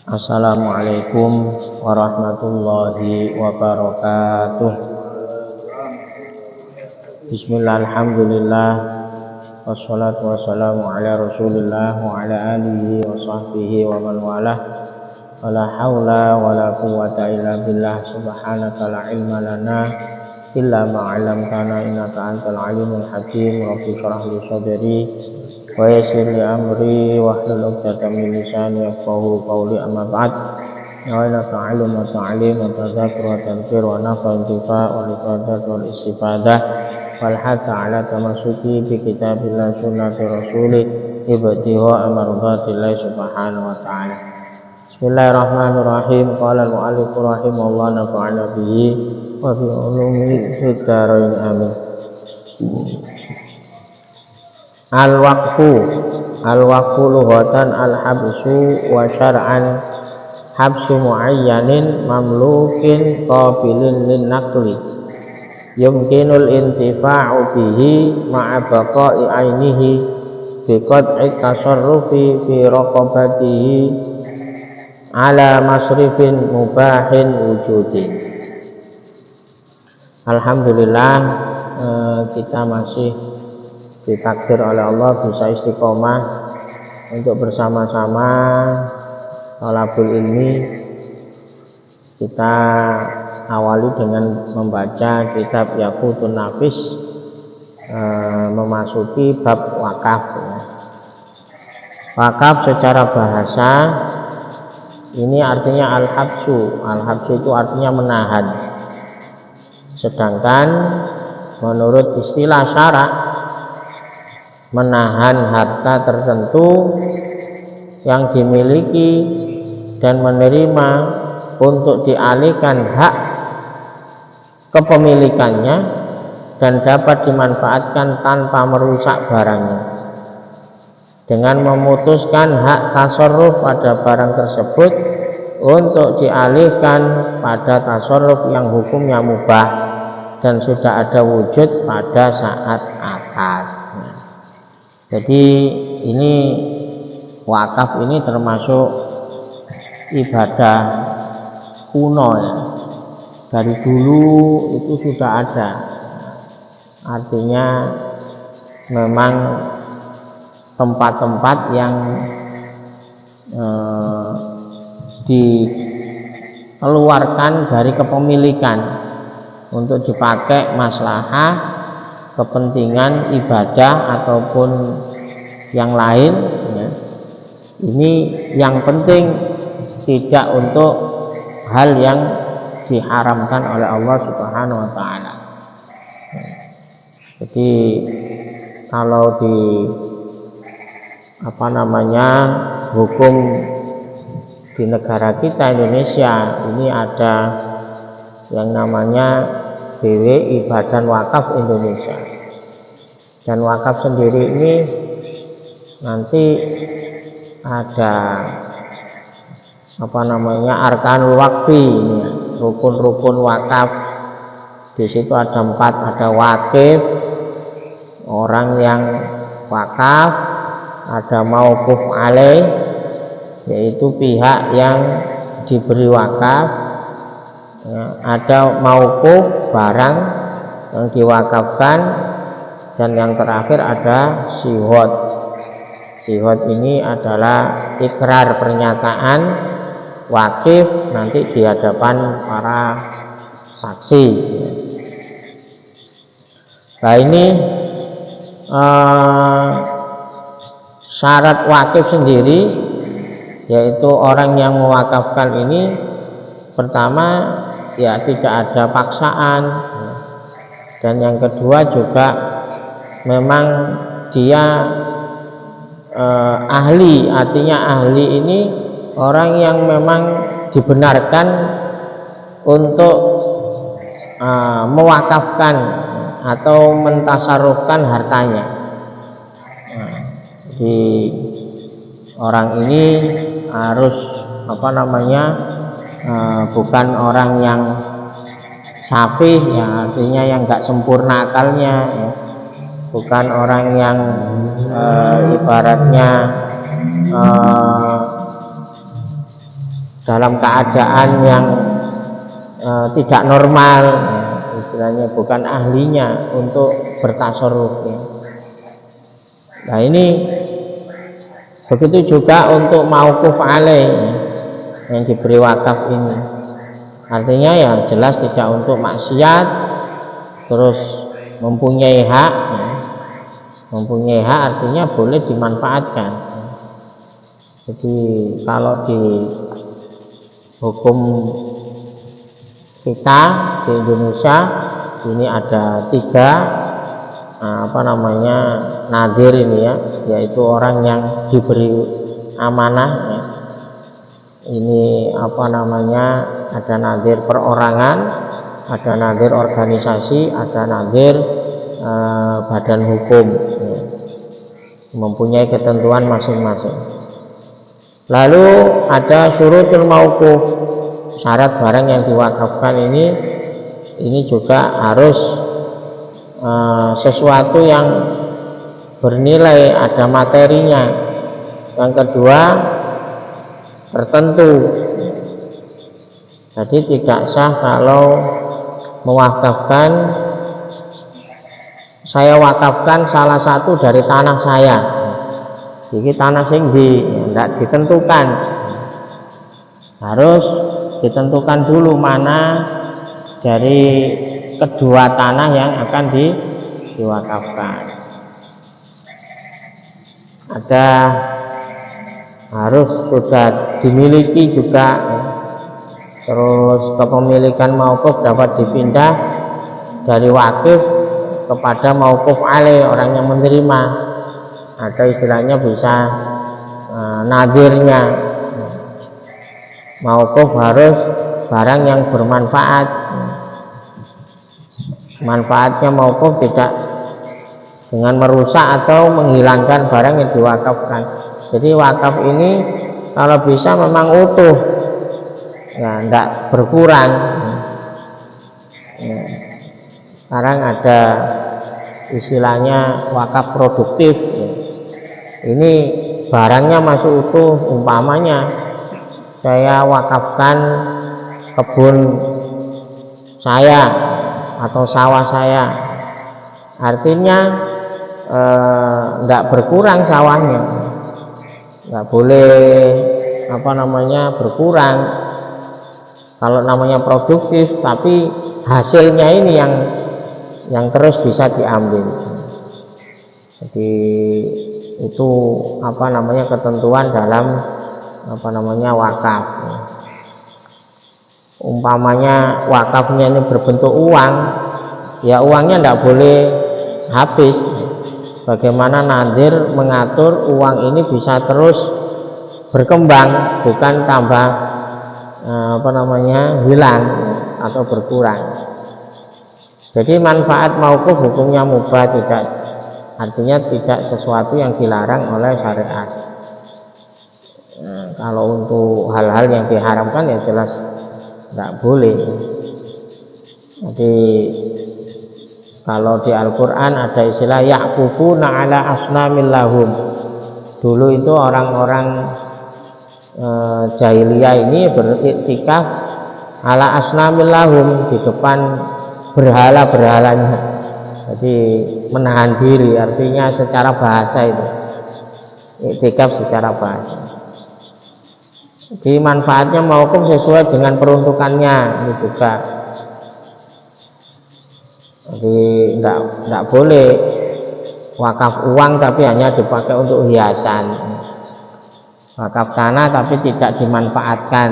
Assalamualaikum warahmatullahi wabarakatuh. Bismillah, alhamdulillah, wassalatu wassalamu ala rasulillah wa ala alihi wa sahbihi wa man walah. Wala hawla wala quwwata illa billah. Subhanaka la ilma lana illa ma 'allamtana innaka antal alimul hakim. Rabbi shrah li sadri wa yassir li amri wahlul 'uqdatam min lisani yafqahu qawli. Amma ba'd. Wa la ta'allum wa ta'lim wa tadhakkur wa tadhkir wa nafa intifa wa ifadah wal istifadah wal hatha ala tamassuki bi kitabillah sunnati rasulih ibtiha amradatillahi subhanahu wa ta'ala. Bismillahirrahmanirrahim. Qala al-mu'allif rahimahullah nafa'ana bihi wa bi ulumi fid dharain amin. Al-waqfu lughatan al-habsu wa syar'an habsu muayyanin mamlukin qabilin lin naqli yumkinul intifa'u bihi ma'a baqa'i ainihi bi qad'i tasarrufi fi raqabatihi ala masrifin mubahin wujudin. Alhamdulillah, kita masih ditakdir oleh Allah bisa istiqomah untuk bersama-sama thalabul ilmi. Kita awali dengan membaca kitab Yaqutun Nafis, memasuki bab wakaf. Wakaf secara bahasa ini artinya al-habsu. Al-habsu itu artinya menahan. Sedangkan menurut istilah syara, menahan harta tertentu yang dimiliki dan menerima untuk dialihkan hak kepemilikannya dan dapat dimanfaatkan tanpa merusak barangnya, dengan memutuskan hak tasarruf pada barang tersebut untuk dialihkan pada tasarruf yang hukumnya mubah dan sudah ada wujud pada saat akad. Jadi ini wakaf ini termasuk ibadah kuno ya. Dari dulu itu sudah ada. Artinya memang tempat-tempat yang dikeluarkan dari kepemilikan untuk dipakai maslahah kepentingan ibadah ataupun yang lain ya. Ini yang penting tidak untuk hal yang diharamkan oleh Allah Subhanahu wa taala. Jadi kalau di hukum di negara kita Indonesia ini ada yang namanya BWI, Badan Wakaf Indonesia. Dan wakaf sendiri ini nanti ada arkanul waqfi, rukun-rukun wakaf. Di situ ada 4, ada wakif, orang yang wakaf, ada mauquf alaih, yaitu pihak yang diberi wakaf, ada mauquf, barang yang diwakafkan, dan yang terakhir ada shihad. Shihad ini adalah ikrar, pernyataan wakif nanti di hadapan para saksi. Nah ini syarat wakif sendiri, yaitu orang yang mewakafkan ini pertama ya tidak ada paksaan, dan yang kedua juga memang dia ahli. Artinya ahli ini orang yang memang dibenarkan untuk mewakafkan atau mentasarufkan hartanya. Jadi orang ini harus bukan orang yang safih ya, artinya yang enggak sempurna akalnya ya. Bukan orang yang ibaratnya dalam keadaan yang tidak normal, istilahnya bukan ahlinya untuk bertasarruf. Nah ini begitu juga untuk mauquf alaih yang diberi wakaf ini, artinya ya jelas tidak untuk maksiat, terus mempunyai hak. Mempunyai hak artinya boleh dimanfaatkan. Jadi kalau di hukum kita di Indonesia ini ada 3 nadir ini ya, yaitu orang yang diberi amanah ya. Ini ada nadir perorangan, ada nadir organisasi, ada nadir badan hukum ya. Mempunyai ketentuan masing-masing. Lalu ada syurutul mauquf, syarat barang yang diwakafkan ini juga harus sesuatu yang bernilai, ada materinya. Yang kedua tertentu. Jadi tidak sah kalau mewakafkan, saya wakafkan salah satu dari tanah saya, jadi tanah sing tidak ditentukan, harus ditentukan dulu mana dari kedua tanah yang akan diwakafkan. Ada harus sudah dimiliki juga ya. Terus kepemilikan mauquf dapat dipindah dari wakif kepada mauquf alaih, orang yang menerima. Ada istilahnya bisa nadirnya. Mauquf harus barang yang bermanfaat. Manfaatnya mauquf tidak dengan merusak atau menghilangkan barang yang diwakafkan. Jadi wakaf ini kalau bisa memang utuh, ya tidak berkurang ya. Sekarang ada istilahnya wakaf produktif ya. Ini barangnya masih utuh, umpamanya saya wakafkan kebun saya atau sawah saya, artinya tidak berkurang sawahnya, nggak boleh berkurang. Kalau namanya produktif, tapi hasilnya ini yang terus bisa diambil. Jadi itu ketentuan dalam wakaf. Umpamanya wakafnya ini berbentuk uang, ya uangnya tidak boleh habis. Bagaimana nadir mengatur uang ini bisa terus berkembang, bukan tambah hilang atau berkurang. Jadi manfaat mauquf hukumnya mubah, artinya tidak sesuatu yang dilarang oleh syariat. Kalau untuk hal-hal yang diharamkan ya jelas tidak boleh. Jadi kalau di Al-Quran ada istilah ya'kufuna ala asnamil lahum. Dulu itu orang-orang jahiliyah ini beriktikaf ala asnamil lahum, di depan berhala-berhalanya. Jadi menahan diri, artinya secara bahasa itu iktikaf secara bahasa. Jadi manfaatnya mauquf sesuai dengan peruntukannya ini juga. Jadi tidak boleh wakaf uang tapi hanya dipakai untuk hiasan, wakaf tanah tapi tidak dimanfaatkan.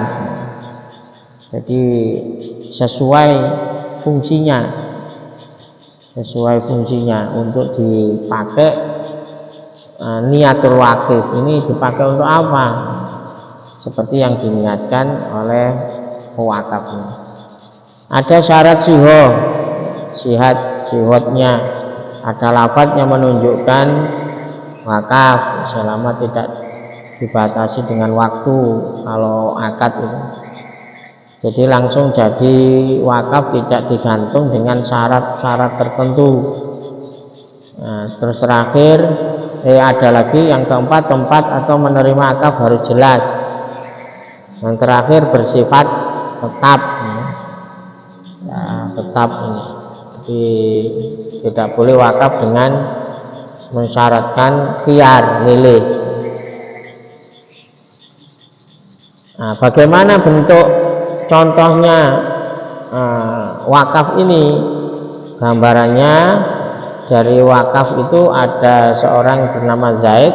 Jadi sesuai fungsinya untuk dipakai. Niatul wakif ini dipakai untuk apa? Seperti yang diniatkan oleh pewakafnya. Ada syarat sihotnya, ada lafadz yang menunjukkan wakaf selama tidak dibatasi dengan waktu. Kalau akad itu jadi langsung jadi wakaf, tidak digantung dengan syarat-syarat tertentu. Nah, terus terakhir ada lagi yang keempat, tempat atau menerima wakaf harus jelas. Yang terakhir bersifat tetap, ya, tetap. Jadi tidak boleh wakaf dengan mensyaratkan khiyar, milih. Nah, bagaimana bentuk contohnya wakaf ini? Gambarannya dari wakaf itu ada seorang bernama Zaid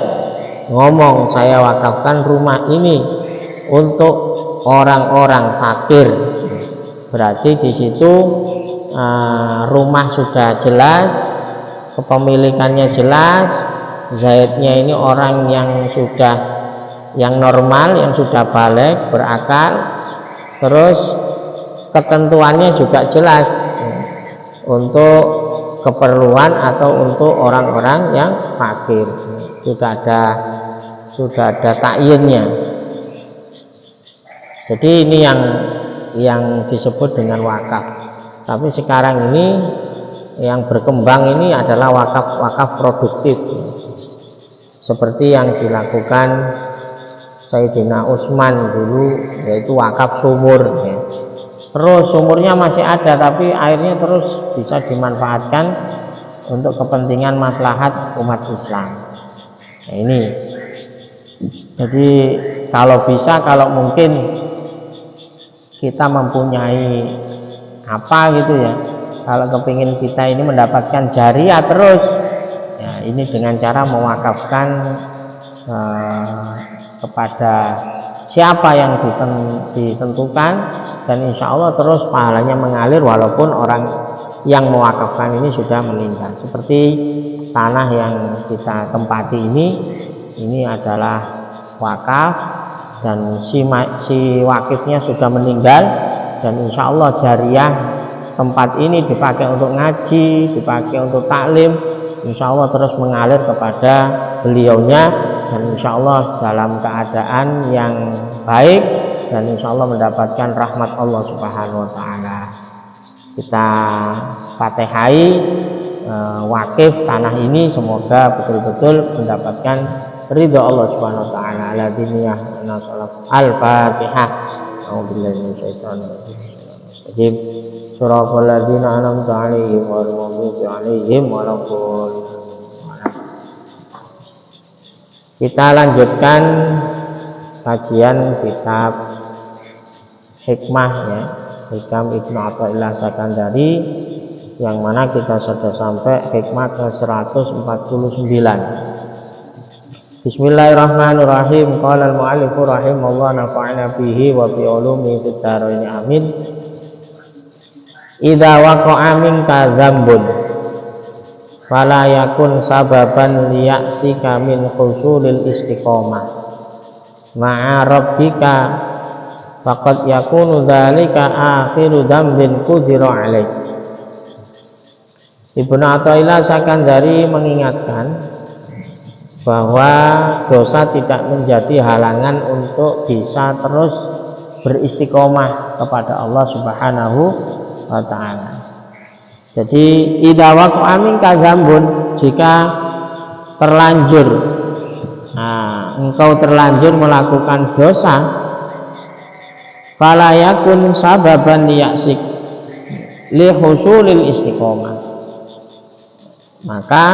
ngomong, saya wakafkan rumah ini untuk orang-orang fakir. Berarti di situ rumah sudah jelas, kepemilikannya jelas, Zaidnya ini orang yang normal, yang sudah balik, berakal, terus ketentuannya juga jelas untuk keperluan atau untuk orang-orang yang fakir. Sudah ada takyinnya. Jadi ini yang disebut dengan wakaf. Tapi sekarang ini yang berkembang ini adalah wakaf produktif, seperti yang dilakukan Sayyidina Utsman dulu, yaitu wakaf sumur, ya. Terus sumurnya masih ada tapi airnya terus bisa dimanfaatkan untuk kepentingan maslahat umat Islam. Nah, ini jadi kalau bisa, kalau mungkin kita mempunyai apa gitu ya, kalau kepingin kita ini mendapatkan jariah terus, ya ini dengan cara mewakafkan kepada siapa yang ditentukan, dan insya Allah terus pahalanya mengalir walaupun orang yang mewakafkan ini sudah meninggal. Seperti tanah yang kita tempati ini adalah wakaf, dan si wakifnya sudah meninggal, dan insya Allah jariah tempat ini dipakai untuk ngaji, dipakai untuk taklim, insya Allah terus mengalir kepada beliaunya, dan insya Allah dalam keadaan yang baik, dan insya Allah mendapatkan rahmat Allah Subhanahu wa Ta'ala. Kita fatihai wakif tanah ini, semoga betul-betul mendapatkan ridha Allah Subhanahu wa Ta'ala. Al-Diniyah Al-Fatihah. A'udzubillahi minasyaitonir rajim. Suratul ladzina an'amta 'alaihim ghairil maghdubi 'alaihim waladdallin. Kita lanjutkan kajian kitab hikmah, ya, Hikam Ibnu Athaillah Sakandari, yang mana kita sudah sampai hikmah ke 149. Bismillahirrahmanirrahim. Qala al-mu'allifu rahimallahu nafa'ana bihi wa bi ulumi fid dharain amin. Idza waqa'a minka dzambun fala yakun sababan liyaksika min husulil istiqomah ma'a rabbika faqad yakunu dzalika akhiru dzambin qudira alaih. Ibnu Athaillah Sakandari mengingatkan bahwa dosa tidak menjadi halangan untuk bisa terus beristiqomah kepada Allah Subhanahu wa Ta'ala. Jadi idza waqa'a minka dzambun, jika terlanjur engkau terlanjur melakukan dosa, fala yakun sababan liyaksik li husulil istiqomah, maka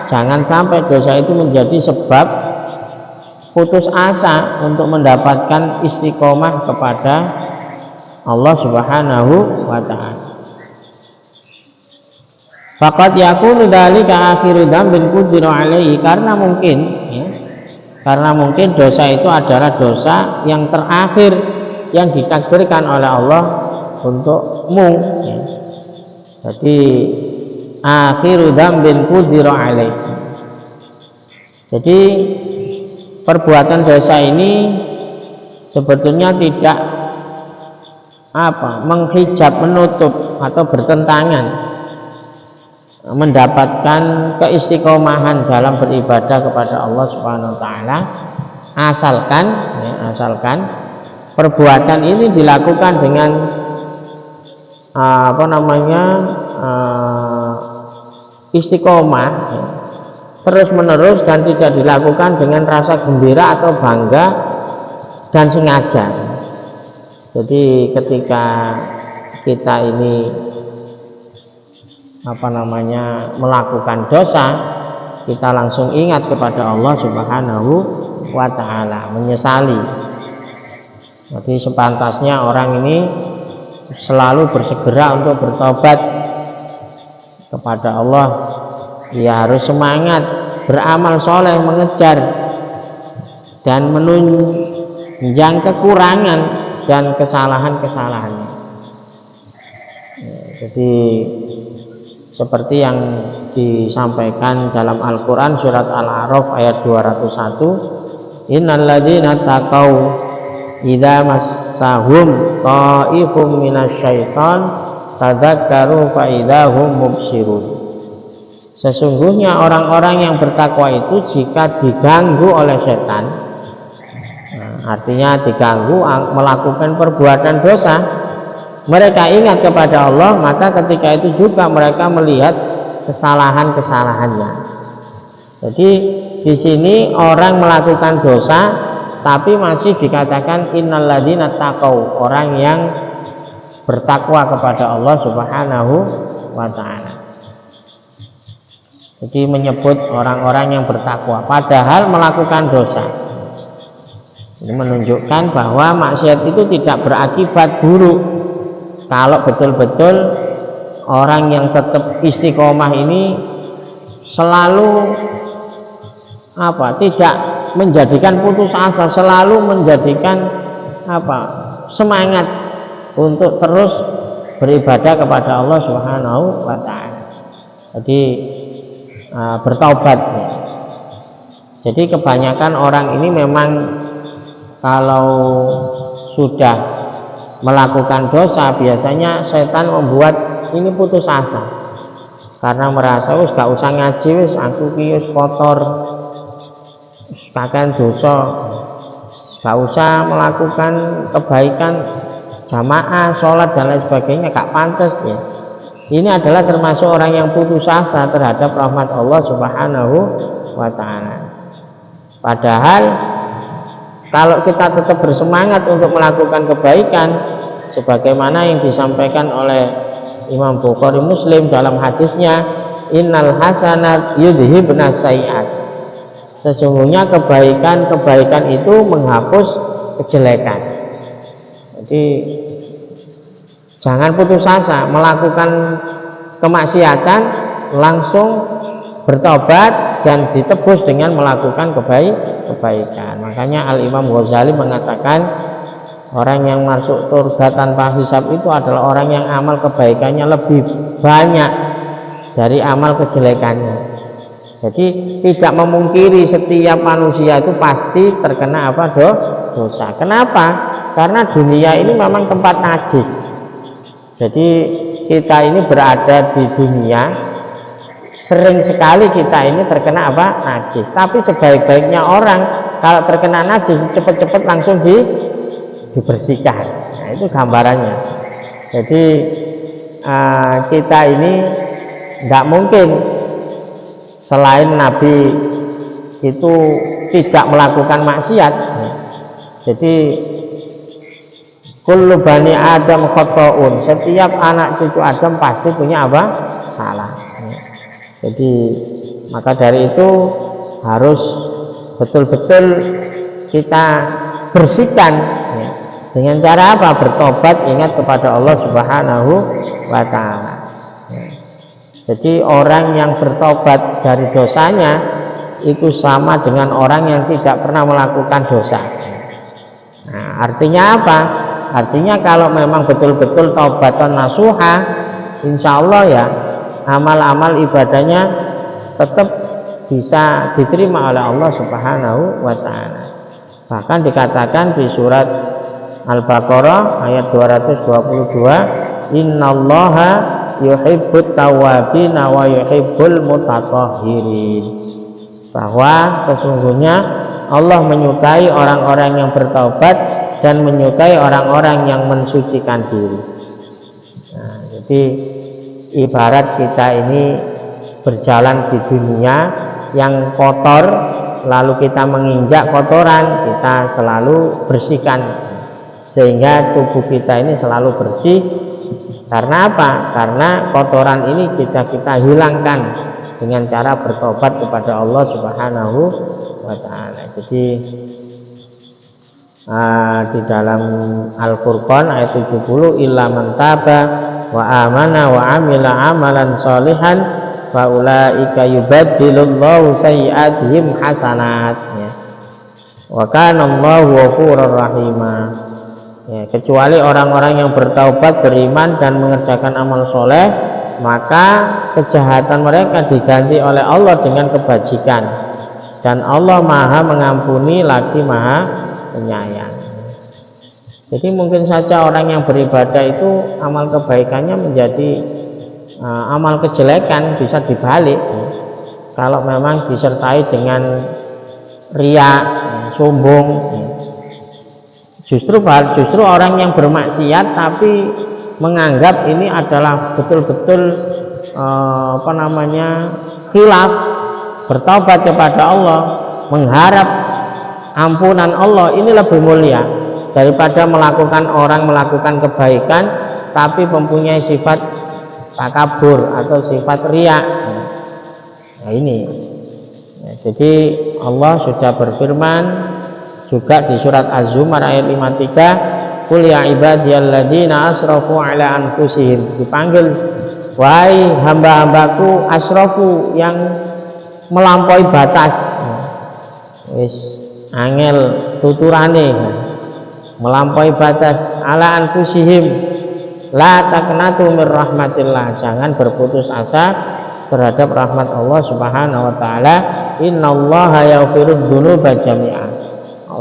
jangan sampai dosa itu menjadi sebab putus asa untuk mendapatkan istiqomah kepada Allah Subhanahu wa Ta'ala. Faqad yakunu dzalika akhiru dzambin qudira alaihi, karena mungkin dosa itu adalah dosa yang terakhir yang ditakdirkan oleh Allah untukmu, ya. Jadi akhiru dzambin qudira alaih. Jadi perbuatan dosa ini sebetulnya tidak menghijab, menutup atau bertentangan mendapatkan keistiqomahan dalam beribadah kepada Allah Subhanahu wa Ta'ala, asalkan perbuatan ini dilakukan dengan istiqomah, ya, terus menerus, dan tidak dilakukan dengan rasa gembira atau bangga dan sengaja. Jadi ketika kita ini melakukan dosa, kita langsung ingat kepada Allah Subhanahu wa ta'ala, menyesali. Jadi sepantasnya orang ini selalu bersegera untuk bertobat kepada Allah. Ia harus semangat beramal soleh, mengejar dan menunjang kekurangan dan kesalahan-kesalahannya. Jadi seperti yang disampaikan dalam Al-Quran surat Al-A'raf ayat 201, innal ladzina taqaw idza massahum ta'ifum minasyaiton tadzakkaru fa idzahum mubsirun. Sesungguhnya orang-orang yang bertakwa itu jika diganggu oleh setan, artinya diganggu melakukan perbuatan dosa, mereka ingat kepada Allah, maka ketika itu juga mereka melihat kesalahan-kesalahannya. Jadi di sini orang melakukan dosa tapi masih dikatakan innal ladzina taqaw, orang yang bertakwa kepada Allah Subhanahu wa ta'ala. Jadi menyebut orang-orang yang bertakwa padahal melakukan dosa. Ini menunjukkan bahwa maksiat itu tidak berakibat buruk. Kalau betul-betul orang yang tetap istiqomah ini selalu tidak menjadikan putus asa, selalu menjadikan semangat untuk terus beribadah kepada Allah Subhanahu wa ta'ala. Jadi bertaubat. Jadi kebanyakan orang ini memang kalau sudah melakukan dosa biasanya setan membuat ini putus asa karena merasa gak usah ngaji, aku ki kotor, kakek dosa, gak usah melakukan kebaikan jamaah, sholat dan lain sebagainya, gak pantas ya. Ini adalah termasuk orang yang putus asa terhadap rahmat Allah Subhanahu wa ta'ala. Padahal kalau kita tetap bersemangat untuk melakukan kebaikan sebagaimana yang disampaikan oleh Imam Bukhari Muslim dalam hadisnya, innal hasanat yudhibna sayiat. Sesungguhnya kebaikan-kebaikan itu menghapus kejelekan. Jadi jangan putus asa melakukan kemaksiatan, langsung bertobat dan ditebus dengan melakukan kebaikan. Makanya Al-Imam Ghazali mengatakan orang yang masuk surga tanpa hisab itu adalah orang yang amal kebaikannya lebih banyak dari amal kejelekannya. Jadi tidak memungkiri setiap manusia itu pasti terkena dosa. Kenapa? Karena dunia ini memang tempat najis. Jadi kita ini berada di dunia, sering sekali kita ini terkena najis. Tapi sebaik-baiknya orang kalau terkena najis cepat-cepat langsung dibersihkan. Nah, itu gambarannya. Jadi kita ini tidak mungkin selain Nabi itu tidak melakukan maksiat. Jadi kullu bani Adam khata'un, setiap anak cucu Adam pasti punya salah. Jadi maka dari itu harus betul-betul kita bersihkan dengan cara bertobat, ingat kepada Allah Subhanahu wa ta'ala. Jadi orang yang bertobat dari dosanya itu sama dengan orang yang tidak pernah melakukan dosa. Nah, artinya apa? Artinya kalau memang betul-betul taubatan nasuha, insya Allah ya amal-amal ibadahnya tetap bisa diterima oleh Allah Subhanahu wa ta'ala. Bahkan dikatakan di surat Al-Baqarah ayat 222, innallaha yuhibbut tawwabina wa yuhibbul mutatahhirin, bahwa sesungguhnya Allah menyukai orang-orang yang bertaubat dan menyukai orang-orang yang mensucikan diri. Nah, jadi ibarat kita ini berjalan di dunia yang kotor, lalu kita menginjak kotoran, kita selalu bersihkan. sehingga tubuh kita ini selalu bersih. Karena apa? Karena kotoran ini kita hilangkan dengan cara bertobat kepada Allah Subhanahu wa Ta'ala. Jadi di dalam Al-Furqan ayat 70, illa man taba wa amana wa amila amalan sholihan fa ulaika yubaddilullahu sayyi'atihim hasanat, ya. Wa kana Allahu ghafurur rahima. Ya, kecuali orang-orang yang bertaubat, beriman dan mengerjakan amal soleh, maka kejahatan mereka diganti oleh Allah dengan kebajikan, dan Allah Maha mengampuni lagi Maha penyayang. Jadi mungkin saja orang yang beribadah itu amal kebaikannya menjadi amal kejelekan, bisa dibalik kalau memang disertai dengan riya, sombong. Justru orang yang bermaksiat tapi menganggap ini adalah betul-betul khilaf, bertobat kepada Allah, mengharap ampunan Allah, ini lebih mulia daripada orang melakukan kebaikan tapi mempunyai sifat takabur atau sifat riya. Nah ini ya, jadi Allah sudah berfirman juga di surat Az-Zumar ayat 53, qul ya ibadiyalladzina asrafu ala anfusihim, dipanggil wahai hamba-hambaku asrafu yang melampaui batas, wis angel tuturane, melampaui batas, ala anfusihim la taqnatu mir rahmatillah, jangan berputus asa terhadap rahmat Allah Subhanahu wa Ta'ala. Innallaha yaghfirudz dzunuba jami'an,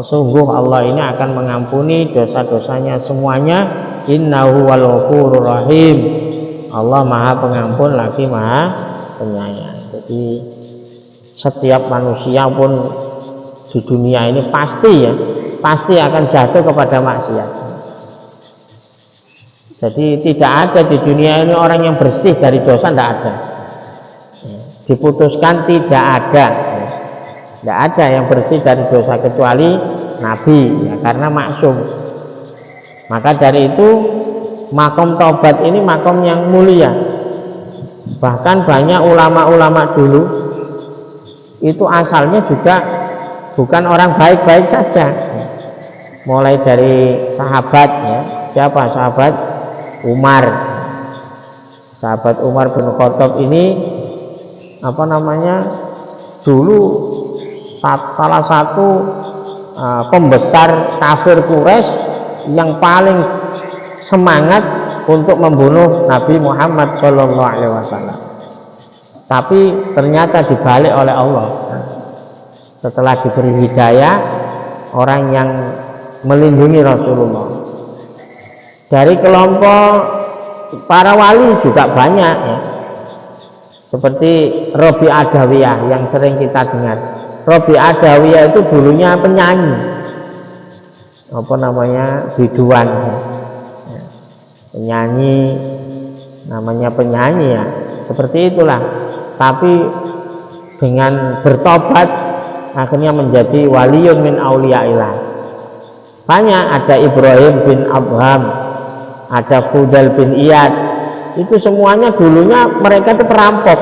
sungguh Allah ini akan mengampuni dosa-dosanya semuanya. Innahu wal ghafurur rahim, Allah Maha Pengampun lagi Maha Penyayang. Jadi setiap manusia pun di dunia ini pasti akan jatuh kepada maksiat. Jadi tidak ada di dunia ini orang yang bersih dari dosa, tidak ada. Diputuskan tidak ada yang bersih dari dosa kecuali Nabi, ya, karena maksum. Maka dari itu makom taubat ini makom yang mulia. Bahkan banyak ulama-ulama dulu itu asalnya juga bukan orang baik-baik saja, mulai dari sahabat, ya. Siapa? Sahabat Umar bin Khattab ini dulu salah satu pembesar kafir Quraisy yang paling semangat untuk membunuh Nabi Muhammad SAW. Tapi ternyata dibalik oleh Allah. Setelah diberi hidayah, orang yang melindungi Rasulullah. Dari kelompok para wali juga banyak, ya. Seperti Robi Adawiyah yang sering kita dengar. Robi Adawiyah itu dulunya penyanyi, biduan, ya. Penyanyi, namanya penyanyi, ya. Seperti itulah. Tapi dengan bertobat akhirnya menjadi waliyun min auliyaillah. Banyak, ada Ibrahim bin Adham, ada Fudal bin Iyad. Itu semuanya dulunya mereka itu perampok.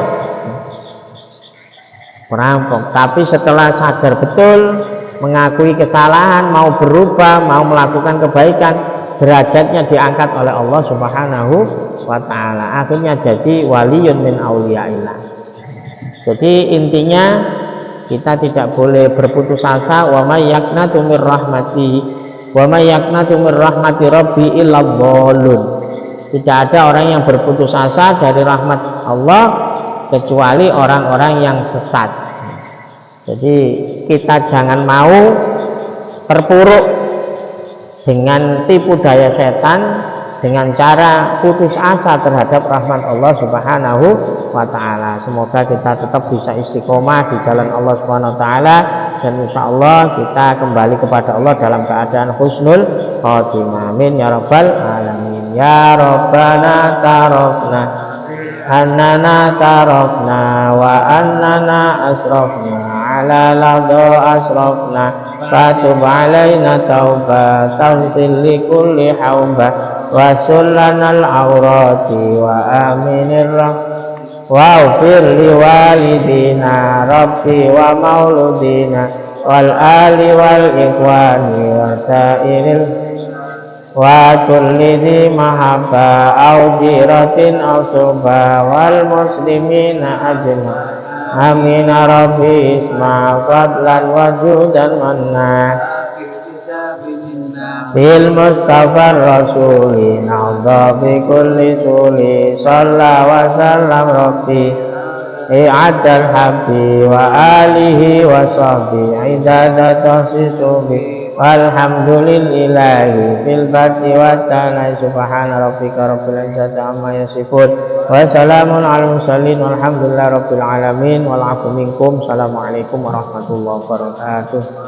Tapi setelah sadar betul, mengakui kesalahan, mau berubah, mau melakukan kebaikan, derajatnya diangkat oleh Allah Subhanahu wa Ta'ala. Akhirnya jadi waliyun min auliyaillah. Jadi intinya kita tidak boleh berputus asa. Wa may yaqnatu mir rahmati rabbi illa dhalun. Tidak ada orang yang berputus asa dari rahmat Allah kecuali orang-orang yang sesat. Jadi kita jangan mau terpuruk dengan tipu daya setan dengan cara putus asa terhadap rahmat Allah Subhanahu wa Ta'ala. Semoga kita tetap bisa istiqomah di jalan Allah Subhanahu wa Ta'ala, dan insya Allah kita kembali kepada Allah dalam keadaan husnul khotimah. Amin ya rabbal alamin. Ya Rabbana tarokna annana tarokna wa annana asrofna ala ladho asrofna fatub alaina tauba tamsil li kulli hauba wa sullanal awrati wa aminir wa'fir li walidina rabbi wa mauludina wal ali wal ikhwani wa sairil wa kulli dhi mahabba au jiratin au suba wal muslimina ajma amin rabbi isma fadlan wa judan manna bil mustafa rasuli na'udha bi kulli suli salla wa sallam rabbi i'adal habbi wa alihi wa sahbi idadata sisubi walhamdulillahi fil bati wa ta'ala subhana rabbika rabbil izzati amma yasifun wa salamun al mursalin walhamdulillahi rabbil alamin wal afu minkum. Assalamualaikum warahmatullahi wabarakatuh.